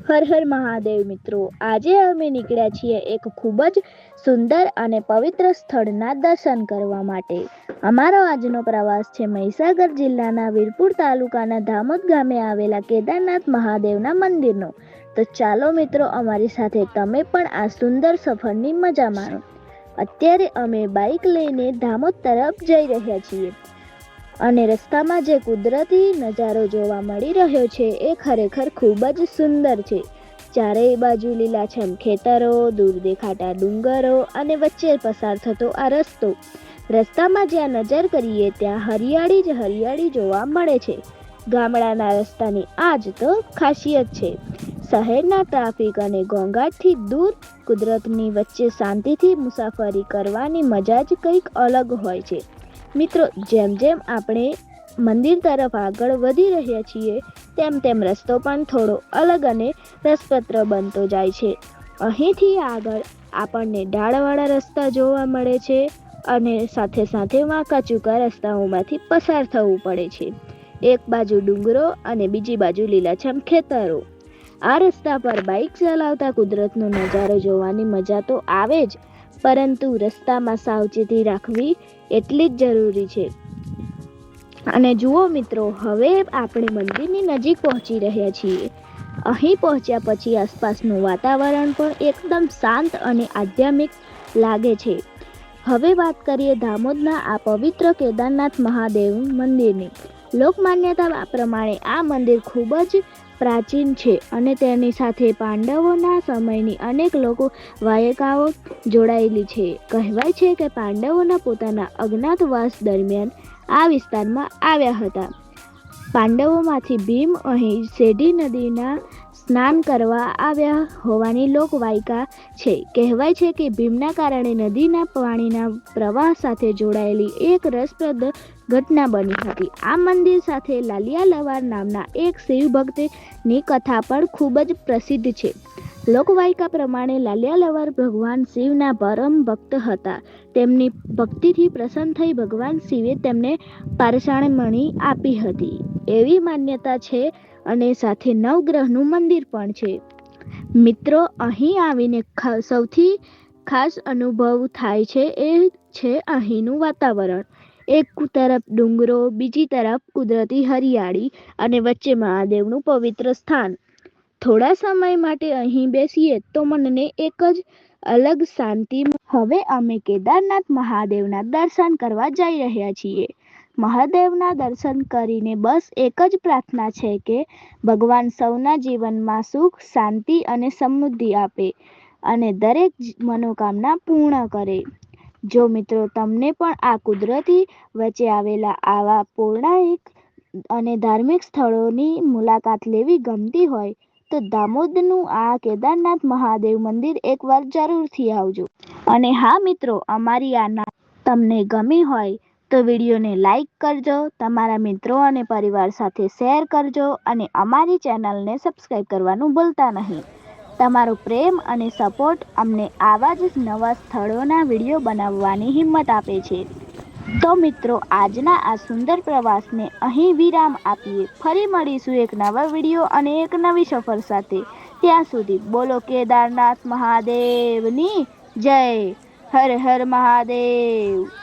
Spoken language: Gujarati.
હર હર મહાદેવ મિત્રો, આજે અમે નીકળ્યા છીએ એક ખૂબ જ સુંદર અને પવિત્ર સ્થળના દર્શન કરવા માટે. અમારો આજનો પ્રવાસ છે મહીસાગર જિલ્લાના વીરપુર તાલુકાના ધામોદ ગામે આવેલા કેદારનાથ મહાદેવના મંદિરનો. તો ચાલો મિત્રો, અમારી સાથે તમે પણ આ સુંદર સફરની મજા માણો. અત્યારે અમે બાઇક લઈને ધામોદ તરફ જઈ રહ્યા છીએ અને રસ્તામાં જે કુદરતી નજારો જોવા મળી રહ્યો છે એ ખરેખર ખૂબ જ સુંદર છે. ચારેય બાજુ લીલાછમ ખેતરો, દૂર દેખાતા ડુંગરો અને વચ્ચે પસાર થતો આ રસ્તામાં જ્યાં નજર કરીએ ત્યાં હરિયાળી જ હરિયાળી જોવા મળે છે. ગામડાના રસ્તાની આ જ તો ખાસિયત છે. શહેરના ટ્રાફિક અને ઘોંઘાટથી દૂર કુદરતની વચ્ચે શાંતિથી મુસાફરી કરવાની મજા જ કંઈક અલગ હોય છે. મિત્રો, જેમ જેમ આપણે મંદિર તરફ આગળ વધી રહ્યા છીએ તેમ તેમ રસ્તો પણ થોડો અલગ અને રસપ્રદ બનતો જાય છે. અહીંથી આગળ આપણને ઢાળવાળા રસ્તા જોવા મળે છે અને સાથે સાથે વાંકા ચૂકા રસ્તાઓમાંથી પસાર થવું પડે છે. એક બાજુ ડુંગરો અને બીજી બાજુ લીલાછમ ખેતરો. આ રસ્તા પર બાઇક ચલાવતા કુદરતનો નજારો જોવાની મજા તો આવે જ, પરંતુ રસ્તામાં સાવચેતી રાખવી એટલી જ જરૂરી છે. અને જુઓ મિત્રો, હવે આપણે મંદિરની નજીક પહોંચી રહ્યા છીએ. અહીં પહોંચ્યા પછી આસપાસનું વાતાવરણ પણ એકદમ શાંત અને આધ્યાત્મિક લાગે છે. હવે વાત કરીએ ધામોદના આ પવિત્ર કેદારનાથ મહાદેવ મંદિરની. લોકમાન્યતા પ્રમાણે આ મંદિર ખૂબ જ પ્રાચીન છે અને તેની સાથે પાંડવોના સમયની અનેક લોકો વાયકાઓ જોડાયેલી છે. કહેવાય છે કે પાંડવોના પોતાના અજ્ઞાતવાસ દરમિયાન આ વિસ્તારમાં આવ્યા હતા. પાંડવોમાંથી ભીમ અહીં સેઢી નદીના સ્નાન કરવા આવ્યા હોવાની લોકવાયકા છે. કહેવાય છે કે ભીમના કારણે નદીના પાણીના પ્રવાહ સાથે જોડાયેલી એક રસપ્રદ ઘટના બની હતી. આ મંદિર સાથે લાલિયા લવાર નામના એક શિવ ભક્તની કથા પણ ખૂબ જ પ્રસિદ્ધ છે. લોકવાયકા પ્રમાણે લાલિયા લવાર ભગવાન શિવના પરમ ભક્ત હતા. તેમની ભક્તિથી પ્રસન્ન થઈ ભગવાન શિવે તેમને પાષાણ મણી આપી હતી એવી માન્યતા છે અને સાથે નવગ્રહનું મંદિર પણ છે. મિત્રો, અહીં આવીને સૌથી ખાસ અનુભવ થાય છે એ છે અહીંનું વાતાવરણ. એક તરફ ડુંગરો, બીજી તરફ કુદરતી હરિયાળી અને વચ્ચે મહાદેવનું પવિત્ર સ્થાન. થોડા સમય માટે અહીં બેસીએ તો મનને એક જ અલગ શાંતિ. હવે અમે કેદારનાથ મહાદેવના દર્શન કરવા જઈ રહ્યા છીએ. મહાદેવના દર્શન કરીને બસ એક જ પ્રાર્થના છે કે ભગવાન સૌના જીવનમાં સુખ, શાંતિ અને સમૃદ્ધિ આપે અને દરેક મનોકામના પૂર્ણ કરે. જો મિત્રો, તમને પણ આ કુદરતી વચ્ચે આવેલા આવા પૌરાણિક અને ધાર્મિક સ્થળોની મુલાકાત લેવી ગમતી હોય તો દામોદનું આ કેદારનાથ મહાદેવ મંદિર એકવાર જરૂરથી આવજો. અને હા મિત્રો, અમારી આ તમને ગમી હોય તો વિડીયોને લાઈક કરજો, તમારા મિત્રો અને પરિવાર સાથે શેર કરજો અને અમારી ચેનલને સબસ્ક્રાઈબ કરવાનું ભૂલતા નહીં. તમારો પ્રેમ અને સપોર્ટ અમને આવા જ નવા સ્થળોના વિડીયો બનાવવાની હિંમત આપે છે. તો મિત્રો, આજના આ સુંદર પ્રવાસને અહીં વિરામ આપીએ. ફરી મળીશું એક નવા વિડીયો અને એક નવી સફર સાથે. ત્યાં સુધી બોલો કેદારનાથ મહાદેવની જય. હર હર મહાદેવ.